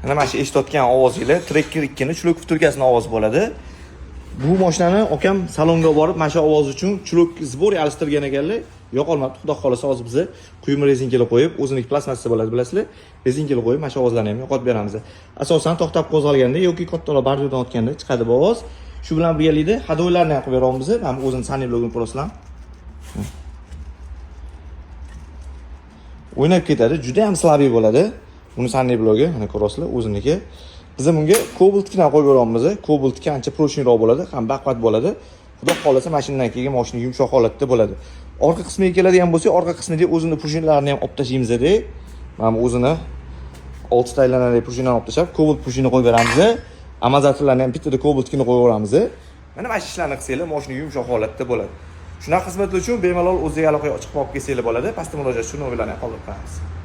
Mana mana shu eshitayotgan ovozinglar Tracker 2 ning chuluk vtulkasining ovozi bo'ladi. Bu mashinani akam salonga borib, mana shu ovoz uchun chuluk zbor alishtirgan ekanlar. Yo'qolmabdi. Xudo xolasa hozir biz quyma rezinkalar qo'yib, o'ziniki plastmassasi bo'ladi, bilasizlar. Rezinkalar qo'yib, mana shu ovozlarni ham yo'qotib beramiz. Asosan to'xtab qo'zg'alganda yoki kattalar bardurdan o'tganda chiqadi bu ovoz. Shu bilan birgalikda hadoylarni ham qilib beramiz. Mana o'zini saniy blogini ko'rasizlar. O'ynab ketadi, juda ham slabiy bo'ladi. Uni saniy blogi, mana ko'rasizlar, o'ziniki. Biz bunga Cobalt-ni qo'yib beramiz. Cobalt ancha proshinroq bo'ladi, ham baquvvat bo'ladi. Xudo xolasa mashinadan keyin mashina yumshoq holatda bo'ladi. Orqa qismiga keladigan bo'lsak, orqa qismida o'zini prujinlarini ham olib tashlaymiz edi. Mana o'zini 6 ta aylanali prujinlarni olib tashlab, Cobalt prujini qo'yib beramiz. Amortizatorlarni ham bittada Cobalt-ni qo'yib beramiz. Mana mana shu ishlarni qilsanglar, mashina yumshoq holatda bo'ladi. Shunaqa xizmatlar uchun bemalol o'zingizga aloqaga chiqib olib kelsanglar bo'ladi. Pastda murojaat shu nomerlarni qoldirib qo'yamiz.